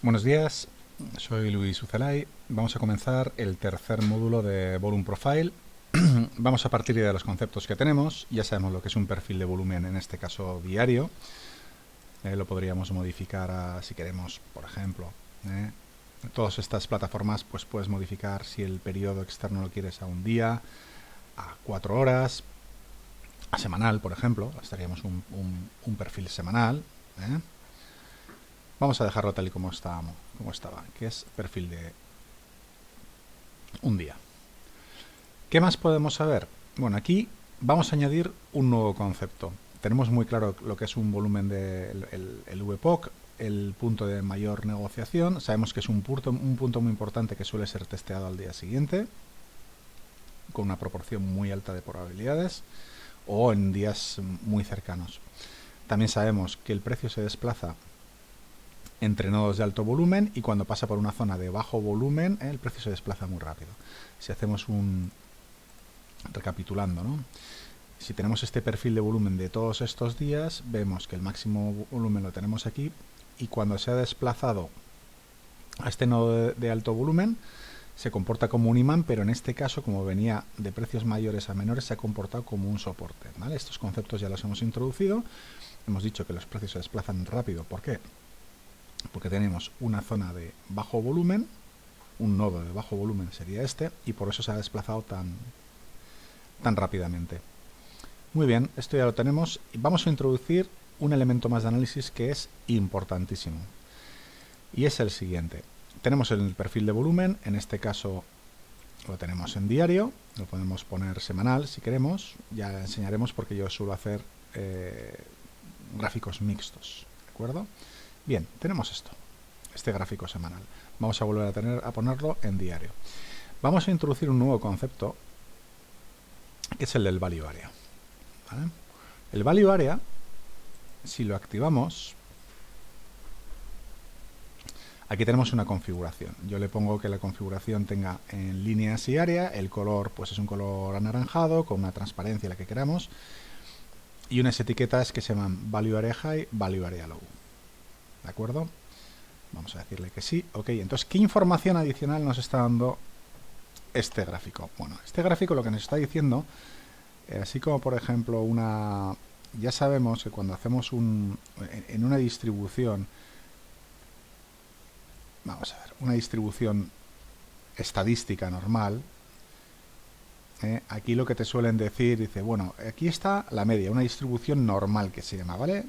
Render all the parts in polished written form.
Buenos días, soy Luis Ucelay. Vamos a comenzar el tercer módulo de Volume Profile. Vamos a partir de los conceptos que tenemos. Ya sabemos lo que es un perfil de volumen, en este caso diario. Lo podríamos modificar si queremos, por ejemplo. Todas estas plataformas pues puedes modificar si el periodo externo lo quieres a un día, a 4 horas, a semanal, por ejemplo. Estaríamos un perfil semanal. Vamos a dejarlo tal y como estaba, que es perfil de un día. ¿Qué más podemos saber? Bueno, aquí vamos a añadir un nuevo concepto. Tenemos muy claro lo que es un volumen el VPOC, el punto de mayor negociación. Sabemos que es un punto muy importante que suele ser testeado al día siguiente, con una proporción muy alta de probabilidades, o en días muy cercanos. También sabemos que el precio se desplaza entre nodos de alto volumen y cuando pasa por una zona de bajo volumen el precio se desplaza muy rápido. Si hacemos recapitulando, ¿no? Si tenemos este perfil de volumen de todos estos días, vemos que el máximo volumen lo tenemos aquí y cuando se ha desplazado a este nodo de alto volumen se comporta como un imán, pero en este caso, como venía de precios mayores a menores, se ha comportado como un soporte, ¿vale? Estos conceptos ya los hemos introducido. Hemos dicho que los precios se desplazan rápido. ¿Por qué? Porque tenemos una zona de bajo volumen, un nodo de bajo volumen sería este, y por eso se ha desplazado tan rápidamente. Muy bien, esto ya lo tenemos. Vamos a introducir un elemento más de análisis que es importantísimo, y es el siguiente. Tenemos el perfil de volumen, en este caso lo tenemos en diario, lo podemos poner semanal si queremos, ya enseñaremos porque yo suelo hacer gráficos mixtos, ¿de acuerdo? Bien, tenemos este gráfico semanal. Vamos a volver a ponerlo en diario. Vamos a introducir un nuevo concepto, que es el del Value Area. ¿Vale? El Value Area, si lo activamos, aquí tenemos una configuración. Yo le pongo que la configuración tenga en líneas y área, el color pues es un color anaranjado, con una transparencia la que queramos, y unas etiquetas que se llaman Value Area High, Value Area Low. ¿De acuerdo? Vamos a decirle que sí. Ok, entonces, ¿qué información adicional nos está dando este gráfico? Bueno, este gráfico lo que nos está diciendo, así como por ejemplo ya sabemos que cuando hacemos en una distribución, vamos a ver, una distribución estadística normal, aquí lo que te suelen decir, dice, bueno, aquí está la media, una distribución normal que se llama, ¿vale?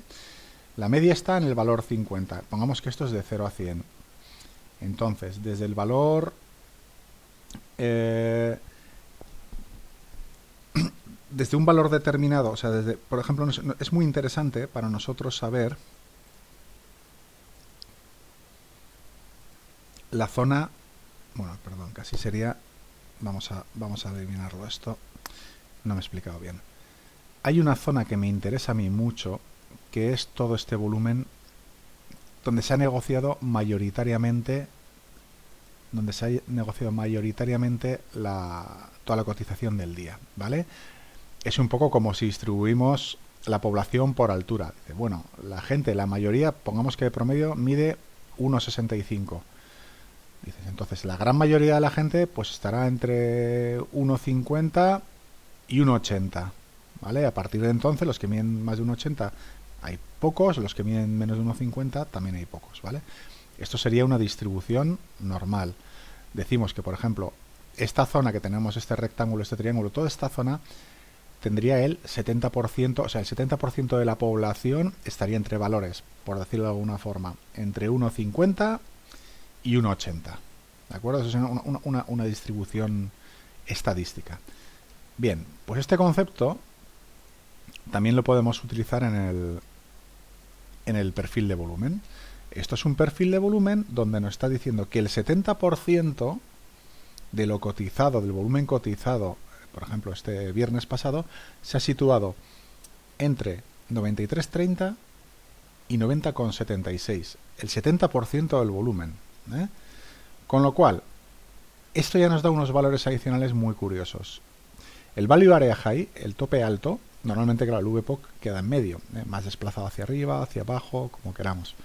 La media está en el valor 50. Pongamos que esto es de 0 a 100. Entonces, desde el valor... desde un valor determinado, o sea, por ejemplo, es muy interesante para nosotros saber la zona... Bueno, perdón, casi sería... Vamos a eliminarlo esto. No me he explicado bien. Hay una zona que me interesa a mí mucho, que es todo este volumen donde se ha negociado mayoritariamente toda la cotización del día, ¿vale? Es un poco como si distribuimos la población por altura. Dice, bueno, la mayoría, pongamos que de promedio mide 1,65. Dices, entonces la gran mayoría de la gente pues estará entre 1,50 y 1,80, ¿vale? A partir de entonces los que miden más de 1,80 hay pocos, los que miden menos de 1,50 también hay pocos, ¿vale? Esto sería una distribución normal. Decimos que, por ejemplo, esta zona que tenemos, este rectángulo, este triángulo, toda esta zona tendría el 70%, o sea, el 70% de la población estaría entre valores, por decirlo de alguna forma, entre 1,50 y 1,80. ¿De acuerdo? Eso es una distribución estadística. Bien, pues este concepto también lo podemos utilizar en el perfil de volumen. Esto es un perfil de volumen donde nos está diciendo que el 70% de lo cotizado, del volumen cotizado, por ejemplo, este viernes pasado, se ha situado entre 93,30 y 90,76. El 70% del volumen. Con lo cual, esto ya nos da unos valores adicionales muy curiosos. El Value Area High, el tope alto, normalmente, claro, el VPOC queda en medio, más desplazado hacia arriba, hacia abajo, como queramos.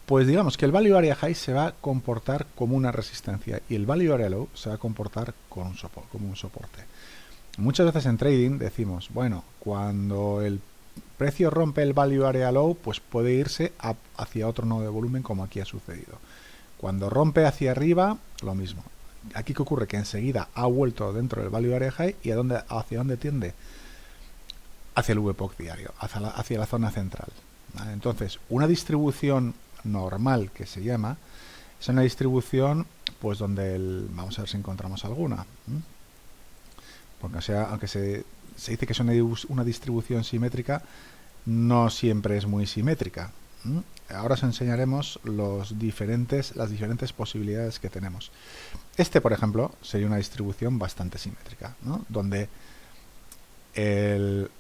Pues digamos que el value area high se va a comportar como una resistencia y el value area low se va a comportar como un soporte. Muchas veces en trading decimos, bueno, cuando el precio rompe el value area low, pues puede irse hacia otro nodo de volumen, como aquí ha sucedido. Cuando rompe hacia arriba, lo mismo. Aquí que ocurre que enseguida ha vuelto dentro del value area high y hacia dónde tiende, hacia el VPOC diario, hacia la zona central. ¿Vale? Entonces, una distribución normal que se llama es una distribución pues donde vamos a ver si encontramos alguna. Porque aunque se dice que es una distribución simétrica, no siempre es muy simétrica. Ahora os enseñaremos las diferentes posibilidades que tenemos. Por ejemplo, sería una distribución bastante simétrica, ¿no? Donde el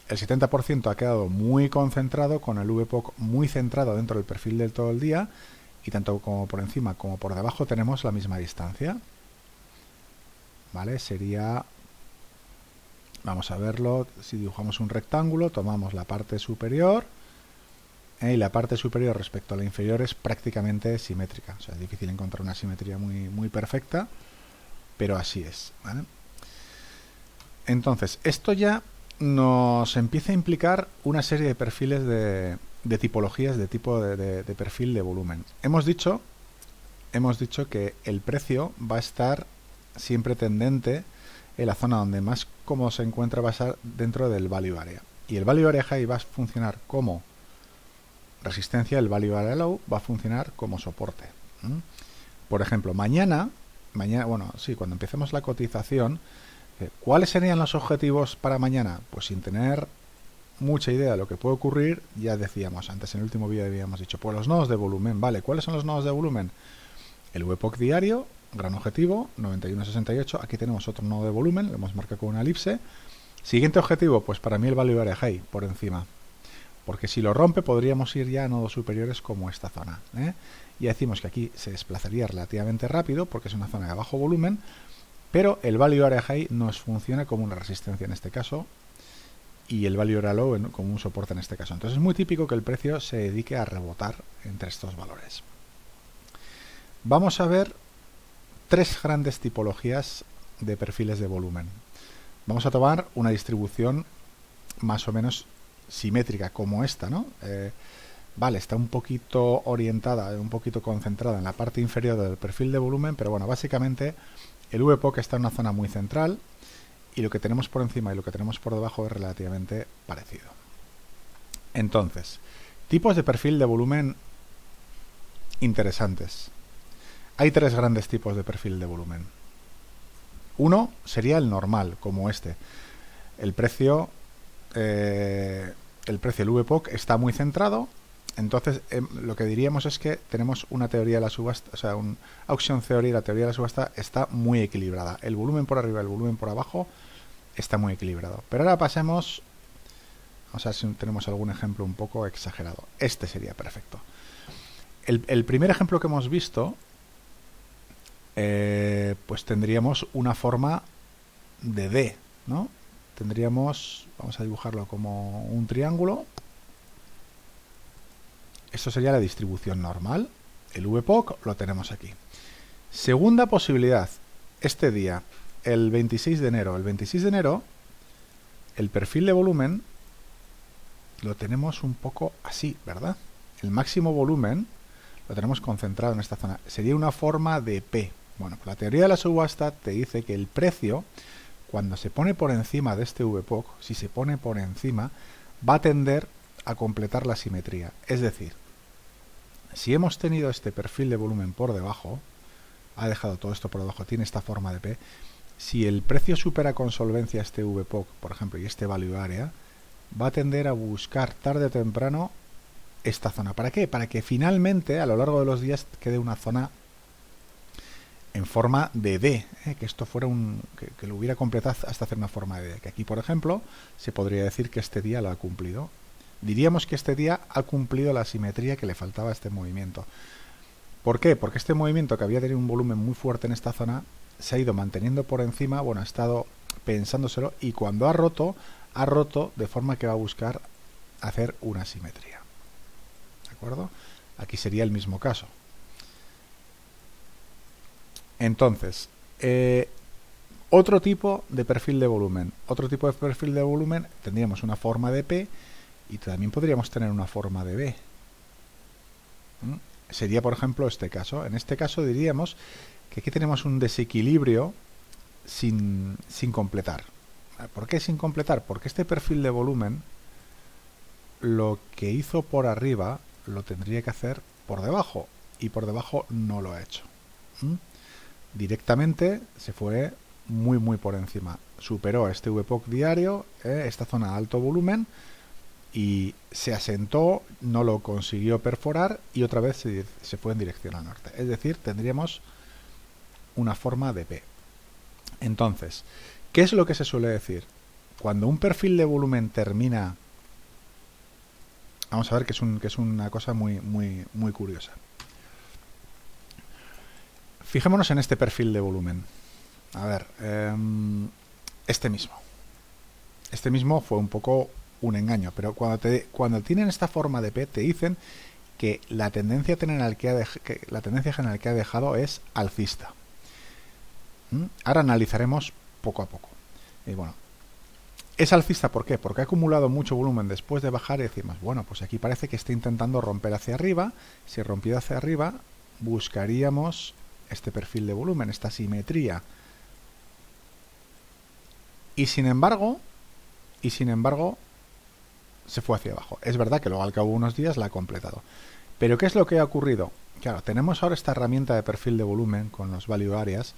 70% ha quedado muy concentrado, con el VPOC muy centrado dentro del perfil del todo el día, y tanto como por encima como por debajo tenemos la misma distancia. ¿Vale? Sería... Vamos a verlo, si dibujamos un rectángulo, tomamos la parte superior, y la parte superior respecto a la inferior es prácticamente simétrica. O sea, es difícil encontrar una simetría muy perfecta, pero así es. ¿Vale? Entonces, esto ya nos empieza a implicar una serie de perfiles de tipologías de tipo de perfil de volumen. Hemos dicho que el precio va a estar siempre tendente en la zona donde más cómodo se encuentra, va a estar dentro del value area. Y el value area high va a funcionar como resistencia, el value area low va a funcionar como soporte. Por ejemplo, mañana, bueno, sí, cuando empecemos la cotización, ¿cuáles serían los objetivos para mañana? Pues sin tener mucha idea de lo que puede ocurrir, ya decíamos antes, en el último vídeo habíamos dicho, pues los nodos de volumen, ¿vale? ¿Cuáles son los nodos de volumen? El VPOC diario, gran objetivo, 91.68, aquí tenemos otro nodo de volumen, lo hemos marcado con una elipse. Siguiente objetivo, pues para mí el value area high, por encima. Porque si lo rompe podríamos ir ya a nodos superiores como esta zona. Ya decimos que aquí se desplazaría relativamente rápido porque es una zona de bajo volumen, pero el value area high nos funciona como una resistencia en este caso y el value area low como un soporte en este caso. Entonces es muy típico que el precio se dedique a rebotar entre estos valores. Vamos a ver tres grandes tipologías de perfiles de volumen. Vamos a tomar una distribución más o menos simétrica como esta, ¿no? Vale, está un poquito orientada, un poquito concentrada en la parte inferior del perfil de volumen, pero bueno, básicamente el VPOC está en una zona muy central y lo que tenemos por encima y lo que tenemos por debajo es relativamente parecido. Entonces, tipos de perfil de volumen interesantes. Hay tres grandes tipos de perfil de volumen. Uno sería el normal, como este. El precio, el VPOC está muy centrado, entonces lo que diríamos es que tenemos una teoría de la subasta, o sea, un auction theory, la teoría de la subasta está muy equilibrada. El volumen por arriba y el volumen por abajo está muy equilibrado. Pero ahora pasemos, vamos a ver si tenemos algún ejemplo un poco exagerado. Este sería perfecto. El primer ejemplo que hemos visto, pues tendríamos una forma de D, ¿no? Tendríamos, vamos a dibujarlo como un triángulo. Esto sería la distribución normal. El VPOC lo tenemos aquí. Segunda posibilidad, este día, el 26 de enero. El 26 de enero, el perfil de volumen lo tenemos un poco así, ¿verdad? El máximo volumen lo tenemos concentrado en esta zona. Sería una forma de P. Bueno, pues la teoría de la subasta te dice que el precio, cuando se pone por encima de este VPOC, si se pone por encima, va a tender a completar la simetría. Es decir, si hemos tenido este perfil de volumen por debajo, ha dejado todo esto por debajo, tiene esta forma de P, si el precio supera con solvencia este VPOC, por ejemplo, y este value area, va a tender a buscar tarde o temprano esta zona. ¿Para qué? Para que finalmente, a lo largo de los días, quede una zona en forma de D, que esto fuera que lo hubiera completado hasta hacer una forma de D. Que aquí, por ejemplo, se podría decir que este día lo ha cumplido. Diríamos que este día ha cumplido la simetría que le faltaba a este movimiento. ¿Por qué? Porque este movimiento, que había tenido un volumen muy fuerte en esta zona, se ha ido manteniendo por encima, bueno, ha estado pensándoselo, y cuando ha roto de forma que va a buscar hacer una simetría. ¿De acuerdo? Aquí sería el mismo caso. Entonces, otro tipo de perfil de volumen. Otro tipo de perfil de volumen tendríamos una forma de P y también podríamos tener una forma de B. Sería, por ejemplo, este caso. En este caso diríamos que aquí tenemos un desequilibrio sin completar. ¿Por qué sin completar? Porque este perfil de volumen lo que hizo por arriba lo tendría que hacer por debajo y por debajo no lo ha hecho. Directamente se fue muy por encima. Superó este VPOC diario, esta zona de alto volumen, y se asentó, no lo consiguió perforar y otra vez se fue en dirección al norte. Es decir, tendríamos una forma de P. Entonces, ¿qué es lo que se suele decir? Cuando un perfil de volumen termina, vamos a ver que es una cosa muy curiosa. Fijémonos en este perfil de volumen. A ver, este mismo fue un poco un engaño, pero cuando tienen esta forma de P te dicen que la tendencia general que ha dejado es alcista. Ahora analizaremos poco a poco. Y bueno, es alcista, ¿por qué? Porque ha acumulado mucho volumen después de bajar y decimos, bueno, pues aquí parece que está intentando romper hacia arriba. Si rompió hacia arriba, buscaríamos este perfil de volumen, esta simetría. Y sin embargo, se fue hacia abajo. Es verdad que luego al cabo de unos días la ha completado. Pero ¿qué es lo que ha ocurrido? Claro, tenemos ahora esta herramienta de perfil de volumen con los value areas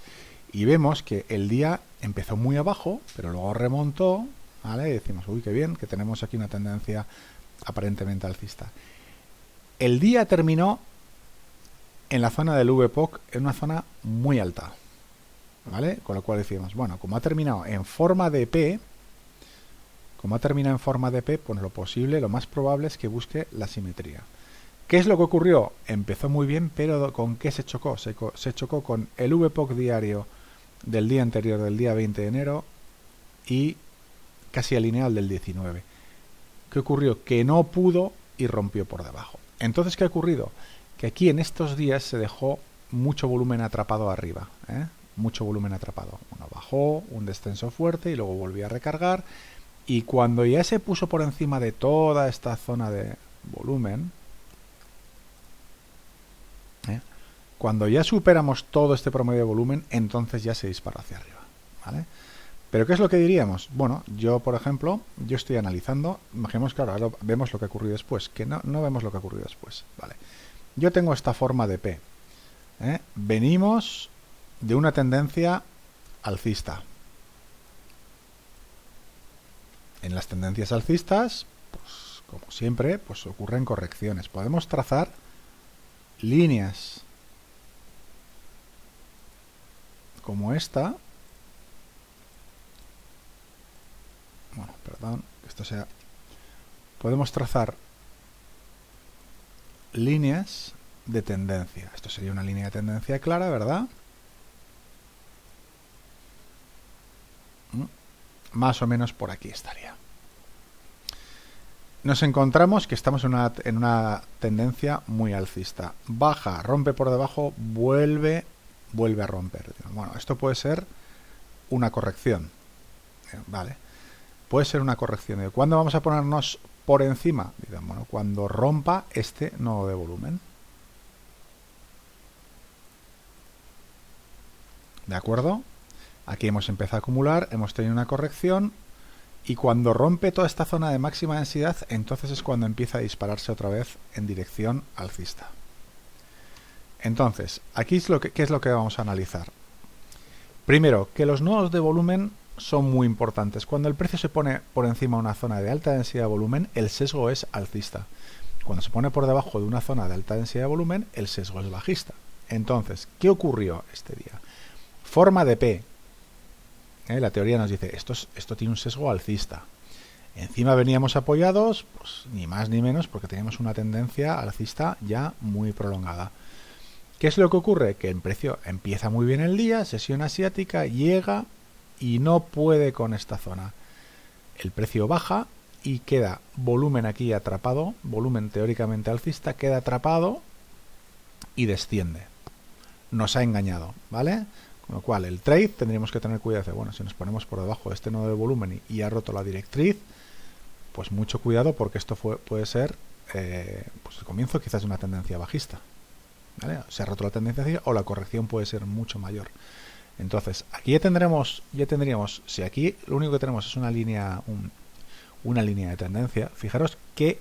y vemos que el día empezó muy abajo, pero luego remontó, ¿vale? Y decimos, uy, qué bien, que tenemos aquí una tendencia aparentemente alcista. El día terminó en la zona del VPOC, en una zona muy alta, ¿vale? Con lo cual decimos, bueno, como ha terminado en forma de P, pues lo posible, lo más probable es que busque la simetría. ¿Qué es lo que ocurrió? Empezó muy bien, pero ¿con qué se chocó? Se chocó con el VPOC diario del día anterior, del día 20 de enero, y casi alineado al del 19. ¿Qué ocurrió? Que no pudo y rompió por debajo. Entonces, ¿qué ha ocurrido? Que aquí en estos días se dejó mucho volumen atrapado arriba, mucho volumen atrapado. Uno bajó, un descenso fuerte y luego volvió a recargar. Y cuando ya se puso por encima de toda esta zona de volumen, cuando ya superamos todo este promedio de volumen, entonces ya se dispara hacia arriba, ¿vale? Pero ¿qué es lo que diríamos? Bueno, yo, por ejemplo, yo estoy analizando, imaginemos que ahora vemos lo que ha ocurrido después, que no vemos lo que ha ocurrido después, ¿vale? Yo tengo esta forma de P. Venimos de una tendencia alcista. En las tendencias alcistas, pues como siempre, pues ocurren correcciones. Podemos trazar líneas como esta. Bueno, perdón, que esto sea. Podemos trazar líneas de tendencia. Esto sería una línea de tendencia clara, ¿verdad? Más o menos por aquí estaría. Nos encontramos que estamos en una tendencia muy alcista. Baja, rompe por debajo, vuelve a romper. Bueno, esto puede ser una corrección. Vale. Puede ser una corrección. ¿Cuándo vamos a ponernos por encima? Bueno, cuando rompa este nodo de volumen. ¿De acuerdo? Aquí hemos empezado a acumular, hemos tenido una corrección y cuando rompe toda esta zona de máxima densidad, entonces es cuando empieza a dispararse otra vez en dirección alcista. Entonces, aquí ¿qué es lo que vamos a analizar? Primero, que los nodos de volumen son muy importantes. Cuando el precio se pone por encima de una zona de alta densidad de volumen, el sesgo es alcista. Cuando se pone por debajo de una zona de alta densidad de volumen, el sesgo es bajista. Entonces, ¿qué ocurrió este día? Forma de P. La teoría nos dice, esto tiene un sesgo alcista. Encima veníamos apoyados, pues ni más ni menos, porque teníamos una tendencia alcista ya muy prolongada. ¿Qué es lo que ocurre? Que el precio empieza muy bien el día, sesión asiática, llega y no puede con esta zona. El precio baja y queda volumen aquí atrapado, volumen teóricamente alcista, queda atrapado y desciende. Nos ha engañado, ¿vale? Con lo cual el trade tendríamos que tener cuidado de, bueno, si nos ponemos por debajo de este nodo de volumen y ha roto la directriz, pues mucho cuidado porque esto puede ser pues el comienzo quizás de una tendencia bajista, ¿vale? Se ha roto la tendencia o la corrección puede ser mucho mayor. Entonces, aquí ya tendríamos, si aquí lo único que tenemos es una línea de tendencia, fijaros qué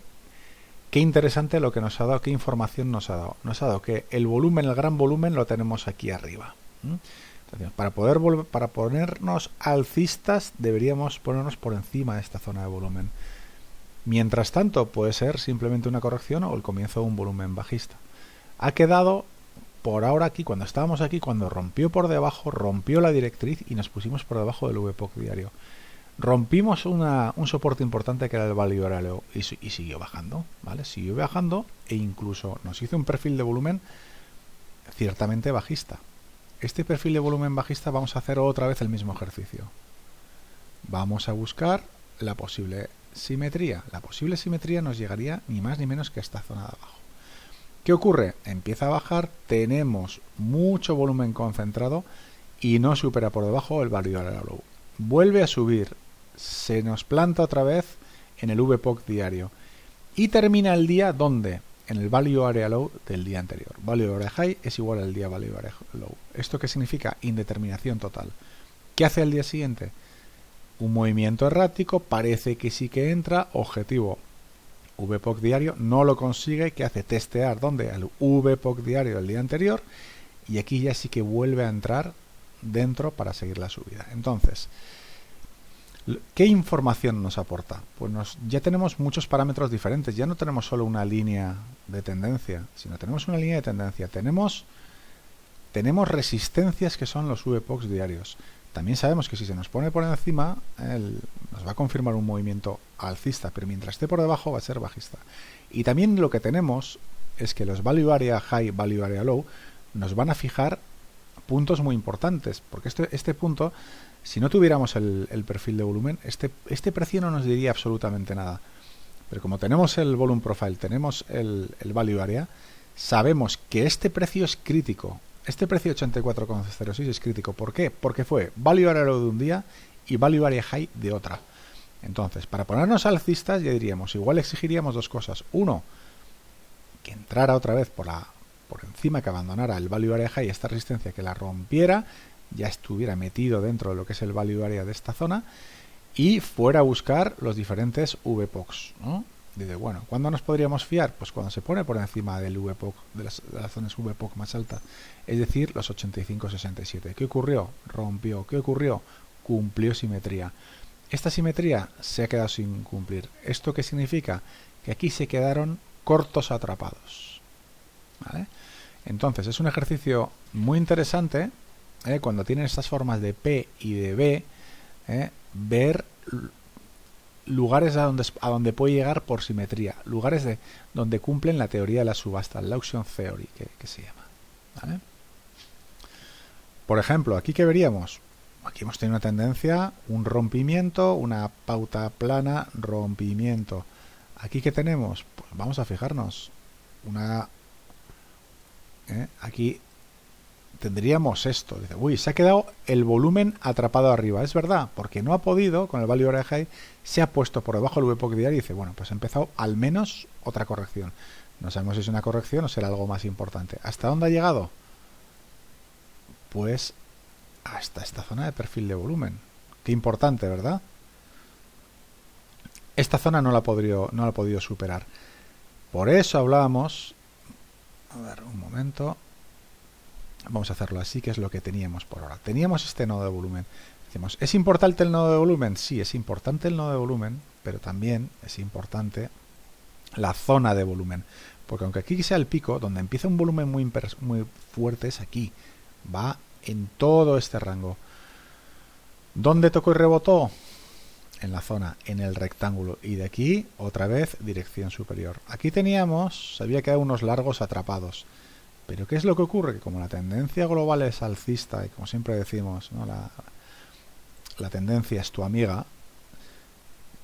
interesante lo que nos ha dado, qué información nos ha dado. Nos ha dado que el volumen, el gran volumen, lo tenemos aquí arriba. Entonces, para ponernos alcistas, deberíamos ponernos por encima de esta zona de volumen. Mientras tanto, puede ser simplemente una corrección o el comienzo de un volumen bajista. Ha quedado por ahora aquí, cuando estábamos aquí, cuando rompió por debajo, rompió la directriz y nos pusimos por debajo del VPOC diario. Rompimos un soporte importante que era el Value Area Low y siguió bajando, ¿vale? Siguió bajando e incluso nos hizo un perfil de volumen ciertamente bajista. Este perfil de volumen bajista vamos a hacer otra vez el mismo ejercicio. Vamos a buscar la posible simetría. La posible simetría nos llegaría ni más ni menos que a esta zona de abajo. ¿Qué ocurre? Empieza a bajar, tenemos mucho volumen concentrado y no supera por debajo el Value Area Low. Vuelve a subir, se nos planta otra vez en el VPOC diario y termina el día ¿dónde? En el Value Area Low del día anterior. Value Area High es igual al día Value Area Low. ¿Esto qué significa? Indeterminación total. ¿Qué hace el día siguiente? Un movimiento errático, parece que sí que entra, objetivo VPOC diario, no lo consigue, ¿qué hace? Testear ¿dónde? El VPOC diario del día anterior y aquí ya sí que vuelve a entrar dentro para seguir la subida. Entonces, ¿qué información nos aporta? Pues ya tenemos muchos parámetros diferentes, ya no tenemos solo una línea de tendencia, sino tenemos una línea de tendencia, tenemos resistencias que son los VPOCs diarios. También sabemos que si se nos pone por encima, nos va a confirmar un movimiento alcista, pero mientras esté por debajo va a ser bajista. Y también lo que tenemos es que los Value Area High, Value Area Low nos van a fijar puntos muy importantes, porque este punto, si no tuviéramos el perfil de volumen, este precio no nos diría absolutamente nada. Pero como tenemos el Volume Profile, tenemos el Value Area, sabemos que este precio es crítico. Este precio 84,06 es crítico. ¿Por qué? Porque fue Value Area Low de un día y Value Area High de otra. Entonces, para ponernos alcistas, ya diríamos, igual exigiríamos dos cosas. Uno, que entrara otra vez por encima, que abandonara el Value Area High, esta resistencia, que la rompiera, ya estuviera metido dentro de lo que es el Value Area de esta zona y fuera a buscar los diferentes VPOCs, ¿no? Dice, bueno, ¿cuándo nos podríamos fiar? Pues cuando se pone por encima del VPOC, de las zonas VPOC más altas, es decir, los 85-67. ¿Qué ocurrió? Rompió. ¿Qué ocurrió? Cumplió simetría. Esta simetría se ha quedado sin cumplir. ¿Esto qué significa? Que aquí se quedaron cortos atrapados, ¿vale? Entonces, es un ejercicio muy interesante, cuando tienen estas formas de P y de B, ver lugares a donde puede llegar por simetría, lugares donde cumplen la teoría de la subasta, la auction theory, que se llama, ¿vale? Por ejemplo, aquí ¿qué veríamos? Aquí hemos tenido una tendencia, un rompimiento, una pauta plana, rompimiento. Aquí ¿qué tenemos? Pues vamos a fijarnos. Aquí tendríamos esto. Dice, uy, se ha quedado el volumen atrapado arriba. Es verdad, porque no ha podido, con el Value Area High, se ha puesto por debajo del VPOC diario y dice, bueno, pues ha empezado al menos otra corrección. No sabemos si es una corrección o será algo más importante. ¿Hasta dónde ha llegado? Pues hasta esta zona de perfil de volumen. Qué importante, ¿verdad? Esta zona no la ha podido superar. Por eso hablábamos... A ver, un momento... Vamos a hacerlo así, que es lo que teníamos por ahora. Teníamos este nodo de volumen. Decimos, ¿es importante el nodo de volumen? Sí, es importante el nodo de volumen, pero también es importante la zona de volumen. Porque aunque aquí sea el pico, donde empieza un volumen muy fuerte es aquí. Va en todo este rango. ¿Dónde tocó y rebotó? En la zona, en el rectángulo. Y de aquí, otra vez, dirección superior. Aquí teníamos, se había quedado unos largos atrapados. Pero ¿qué es lo que ocurre? Que como la tendencia global es alcista, y como siempre decimos, ¿no? La tendencia es tu amiga,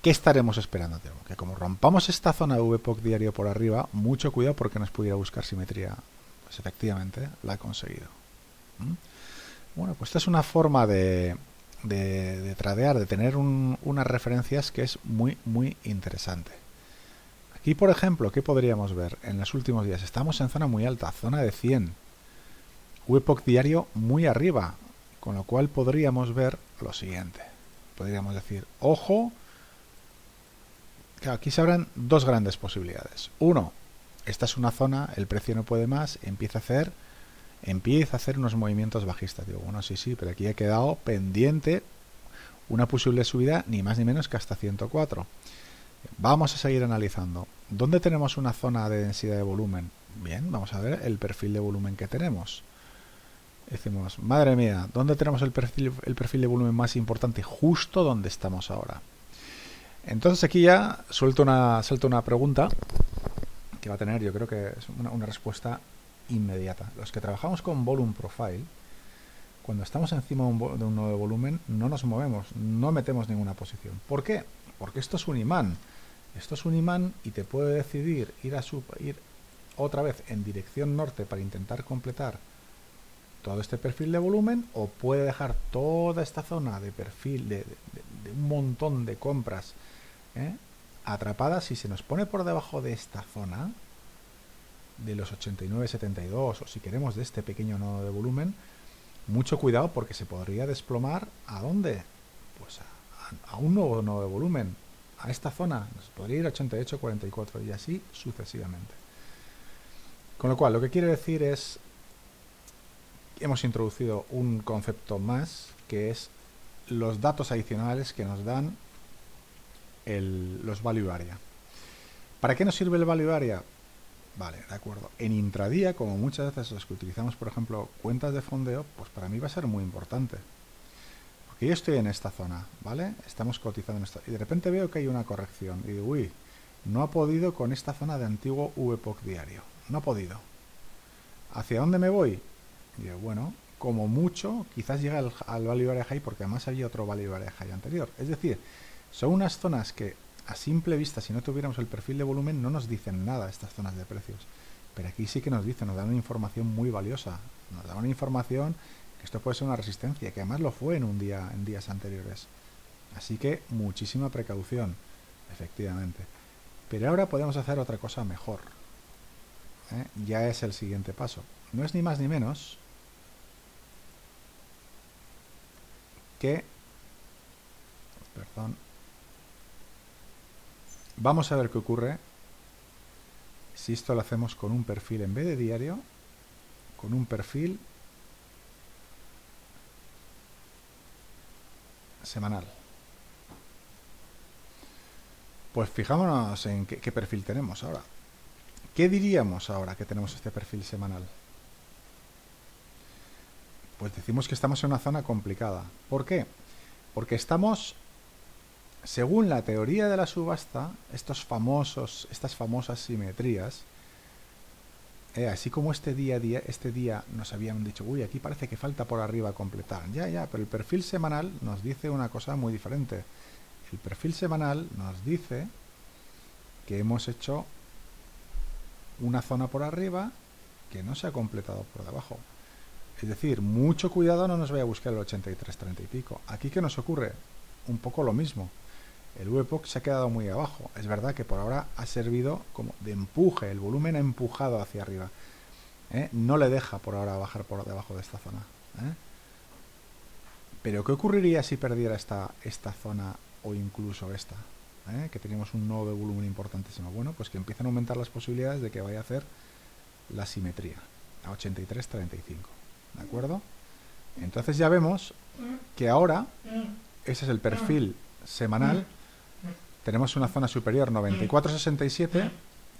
¿qué estaremos esperando? Que como rompamos esta zona de VPOC diario por arriba, mucho cuidado porque nos pudiera buscar simetría Pues efectivamente la he conseguido. ¿Mm? Bueno, pues esta es una forma de tradear, de tener unas referencias que es muy, muy interesante. Aquí, por ejemplo, ¿qué podríamos ver? En los últimos días estamos en zona muy alta, zona de 100. VPOC diario muy arriba, con lo cual podríamos ver lo siguiente. Podríamos decir, ojo, que aquí se abren dos grandes posibilidades. Uno, esta es una zona, el precio no puede más, empieza a hacer unos movimientos bajistas. Digo, bueno, sí, pero aquí he quedado pendiente una posible subida ni más ni menos que hasta 104. Vamos a seguir analizando. ¿Dónde tenemos una zona de densidad de volumen? Bien, vamos a ver el perfil de volumen que tenemos. Decimos, madre mía, ¿dónde tenemos el perfil de volumen más importante? Justo donde estamos ahora. Entonces aquí ya suelto una pregunta que va a tener, yo creo que es una respuesta inmediata. Los que trabajamos con Volume Profile, cuando estamos encima de un nodo de volumen, no nos movemos, no metemos ninguna posición. ¿Por qué? Porque esto es un imán. Esto es un imán y te puede decidir ir otra vez en dirección norte para intentar completar todo este perfil de volumen, o puede dejar toda esta zona de perfil de un montón de compras atrapadas. Si se nos pone por debajo de esta zona de los 89,72, o si queremos de este pequeño nodo de volumen, mucho cuidado, porque se podría desplomar. ¿A dónde? Pues a un nuevo nodo de volumen, a esta zona. Nos podría ir a 88,44 y así sucesivamente. Con lo cual, lo que quiere decir es, hemos introducido un concepto más, que es los datos adicionales que nos dan los value area. ¿Para qué nos sirve el value area? Vale, de acuerdo. En intradía, como muchas veces los que utilizamos, por ejemplo, cuentas de fondeo, pues para mí va a ser muy importante. Porque yo estoy en esta zona, ¿vale? Estamos cotizando en esta, y de repente veo que hay una corrección. Y digo, uy, no ha podido con esta zona de antiguo VPOC diario. No ha podido. ¿Hacia dónde me voy? Y digo, bueno, como mucho, quizás llega al value area high, porque además había otro value area high anterior. Es decir, son unas zonas que a simple vista, si no tuviéramos el perfil de volumen, no nos dicen nada estas zonas de precios. Pero aquí sí que nos dicen, nos dan una información muy valiosa. Nos dan una información que esto puede ser una resistencia, que además lo fue en días anteriores. Así que muchísima precaución, efectivamente. Pero ahora podemos hacer otra cosa mejor. Ya es el siguiente paso. No es ni más ni menos que... Perdón. Vamos a ver qué ocurre si esto lo hacemos con un perfil en vez de diario, con un perfil semanal. Pues fijámonos en qué perfil tenemos ahora. ¿Qué diríamos ahora que tenemos este perfil semanal? Pues decimos que estamos en una zona complicada. ¿Por qué? Porque estamos, según la teoría de la subasta, estas famosas simetrías, así como este día nos habían dicho, uy, aquí parece que falta por arriba completar. Ya, pero el perfil semanal nos dice una cosa muy diferente. El perfil semanal nos dice que hemos hecho una zona por arriba que no se ha completado por debajo. Es decir, mucho cuidado, no nos vaya a buscar el 83,30 y pico. Aquí, ¿qué nos ocurre? Un poco lo mismo. El VPOC se ha quedado muy abajo. Es verdad que por ahora ha servido como de empuje. El volumen ha empujado hacia arriba. No le deja por ahora bajar por debajo de esta zona. Pero ¿qué ocurriría si perdiera esta zona o incluso esta? Que teníamos un nodo de volumen importantísimo. Bueno, pues que empiezan a aumentar las posibilidades de que vaya a hacer la simetría a 83,35. ¿De acuerdo? Entonces ya vemos que ahora ese es el perfil semanal. Tenemos una zona superior 94,67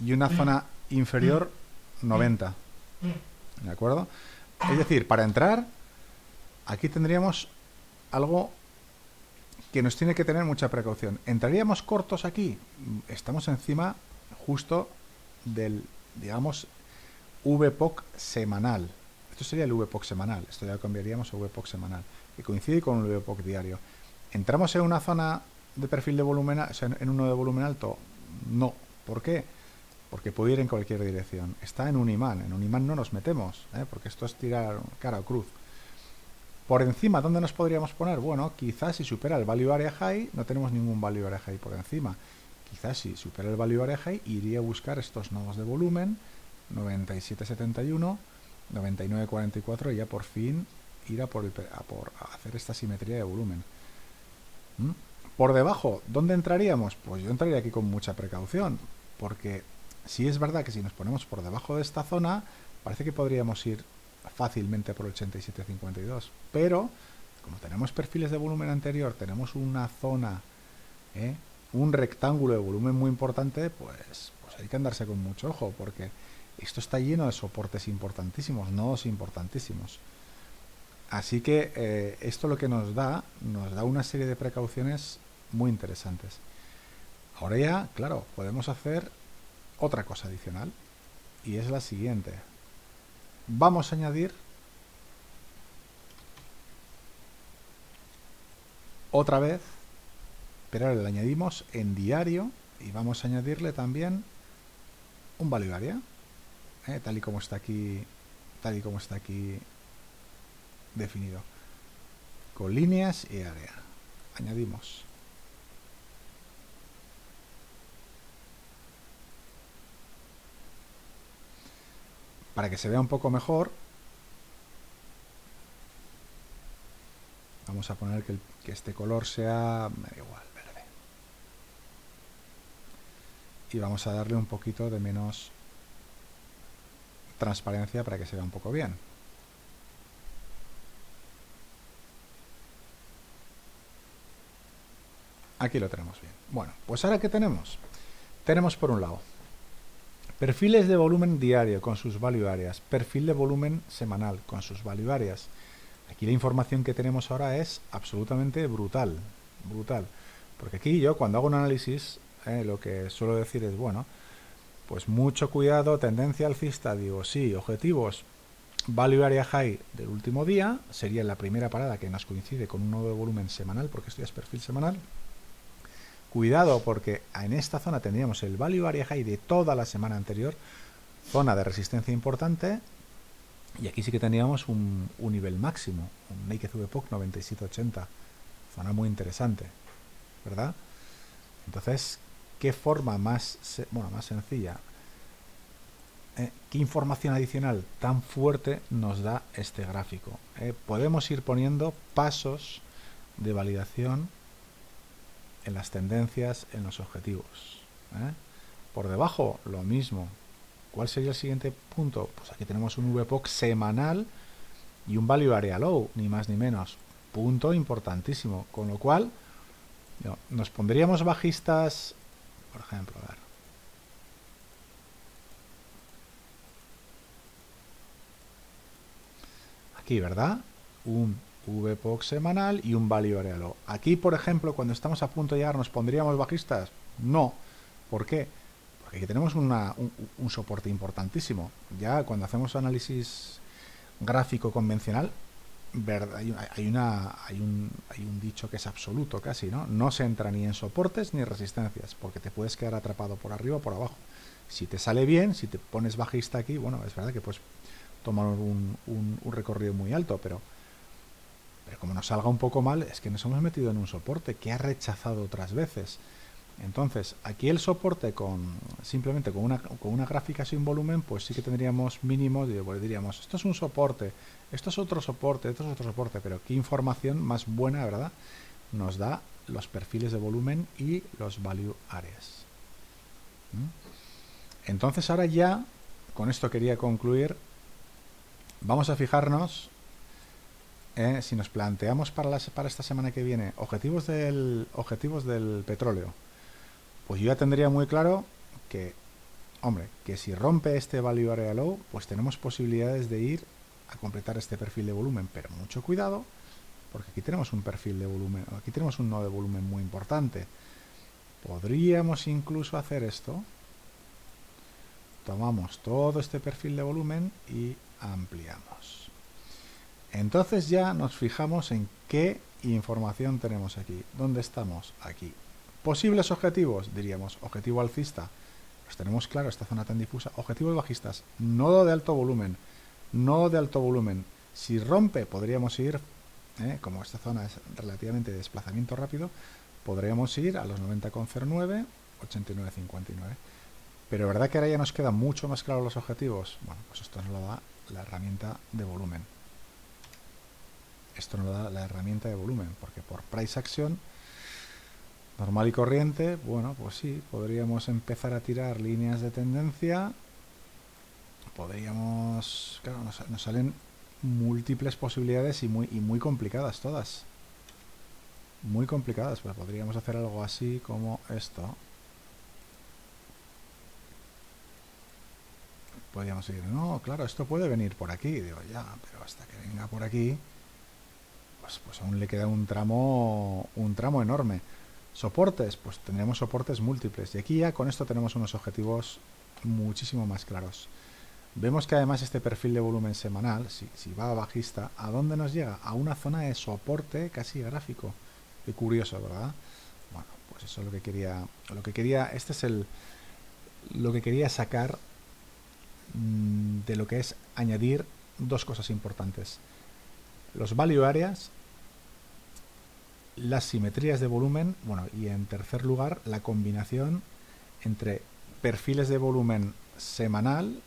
y una zona inferior 90. ¿De acuerdo? Es decir, para entrar aquí tendríamos algo que nos tiene que tener mucha precaución. ¿Entraríamos cortos aquí? Estamos encima justo del, digamos, VPOC semanal. Esto sería el VPOC semanal. Esto ya lo cambiaríamos a VPOC semanal, que coincide con el VPOC diario. ¿Entramos en una zona de perfil de volumen, o sea, en uno de volumen alto? No. ¿Por qué? porque puede ir en cualquier dirección. Está en un imán no nos metemos, porque esto es tirar cara o cruz. Por encima, ¿dónde nos podríamos poner? Bueno, quizás si supera el value area high, no tenemos ningún value area high por encima. Quizás si supera el value area high, iría a buscar estos nodos de volumen, 9771, 9944, y ya por fin ir a por hacer esta simetría de volumen. Por debajo, ¿dónde entraríamos? Pues yo entraría aquí con mucha precaución, porque si es verdad que si nos ponemos por debajo de esta zona, parece que podríamos ir fácilmente por 87.52, pero como tenemos perfiles de volumen anterior, tenemos una zona, un rectángulo de volumen muy importante, pues hay que andarse con mucho ojo, porque esto está lleno de soportes importantísimos, nodos importantísimos. Así que esto lo que nos da una serie de precauciones muy interesantes. Ahora ya, claro, podemos hacer otra cosa adicional, y es la siguiente. Vamos a añadir otra vez, pero ahora le añadimos en diario, y vamos a añadirle también un value area, tal y como está aquí definido, con líneas y área. Añadimos. Para que se vea un poco mejor, vamos a poner que este color sea, me da igual, verde. Y vamos a darle un poquito de menos transparencia para que se vea un poco bien. Aquí lo tenemos bien. Bueno, pues ahora ¿qué tenemos? Tenemos por un lado perfiles de volumen diario con sus value areas, perfil de volumen semanal con sus value areas. Aquí la información que tenemos ahora es absolutamente brutal, porque aquí yo cuando hago un análisis, lo que suelo decir es, bueno, pues mucho cuidado, tendencia alcista, digo, sí, objetivos, value area high del último día, sería la primera parada que nos coincide con un nodo de volumen semanal, porque esto ya es perfil semanal. Cuidado, porque en esta zona tendríamos el value area high de toda la semana anterior, zona de resistencia importante, y aquí sí que tendríamos un nivel máximo, un Naked VPOC 9780, zona muy interesante, ¿verdad? Entonces, ¿qué forma más sencilla? ¿Qué información adicional tan fuerte nos da este gráfico? Podemos ir poniendo pasos de validación en las tendencias, en los objetivos. Por debajo, lo mismo. ¿Cuál sería el siguiente punto? Pues aquí tenemos un VPOC semanal y un Value Area Low, ni más ni menos. Punto importantísimo. Con lo cual, nos pondríamos bajistas, por ejemplo, a ver. Aquí, ¿verdad? Un VPOC semanal y un Value Area Low. Aquí, por ejemplo, cuando estamos a punto de llegar, ¿nos pondríamos bajistas? No. ¿Por qué? Porque aquí tenemos un soporte importantísimo. Ya cuando hacemos análisis gráfico convencional, hay un dicho que es absoluto casi, ¿no? No se entra ni en soportes ni en resistencias, porque te puedes quedar atrapado por arriba o por abajo. Si te sale bien, si te pones bajista aquí, bueno, es verdad que puedes tomar un recorrido muy alto, pero como nos salga un poco mal, es que nos hemos metido en un soporte que ha rechazado otras veces. Entonces, aquí el soporte simplemente con una gráfica sin volumen, pues sí que tendríamos mínimo, pues diríamos, esto es un soporte, esto es otro soporte, esto es otro soporte, pero qué información más buena, ¿verdad? Nos da los perfiles de volumen y los value areas. Entonces ahora ya, con esto quería concluir, vamos a fijarnos, si nos planteamos para esta semana que viene objetivos del petróleo, pues yo ya tendría muy claro que, hombre, que si rompe este value area low, pues tenemos posibilidades de ir a completar este perfil de volumen, pero mucho cuidado, porque aquí tenemos un perfil de volumen, aquí tenemos un nodo de volumen muy importante. Podríamos incluso hacer esto, tomamos todo este perfil de volumen y ampliamos. Entonces ya nos fijamos en qué información tenemos aquí. ¿Dónde estamos? Aquí. Posibles objetivos, diríamos, objetivo alcista Los tenemos claro, esta zona tan difusa. Objetivos bajistas, nodo de alto volumen, nodo de alto volumen. Si rompe, podríamos ir, como esta zona es relativamente de desplazamiento rápido, podríamos ir a los 90,09, 89,59. Pero ¿verdad que ahora ya nos quedan mucho más claros los objetivos? Bueno, pues esto nos lo da la herramienta de volumen. Esto nos lo da la herramienta de volumen, porque por price action normal y corriente, bueno, pues sí, podríamos empezar a tirar líneas de tendencia. Podríamos, claro, nos salen múltiples posibilidades y muy complicadas todas. Muy complicadas, pero podríamos hacer algo así como esto. Podríamos decir, no, claro, esto puede venir por aquí. Digo, ya, pero hasta que venga por aquí, pues aún le queda un tramo enorme. Soportes, pues tendremos soportes múltiples. Y aquí ya con esto tenemos unos objetivos muchísimo más claros. Vemos que además este perfil de volumen semanal, si va a bajista, ¿a dónde nos llega? A una zona de soporte casi gráfico. Qué curioso, ¿verdad? Bueno, pues eso es lo que quería, este es lo que quería sacar de lo que es añadir dos cosas importantes. Los value areas, las simetrías de volumen, bueno, y en tercer lugar, la combinación entre perfiles de volumen semanal,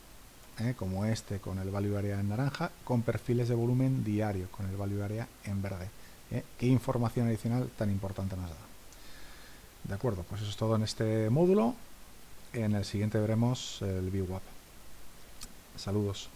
como este con el value area en naranja, con perfiles de volumen diario con el value area en verde. ¿Qué información adicional tan importante nos da? De acuerdo, pues eso es todo en este módulo. En el siguiente veremos el VWAP. Saludos.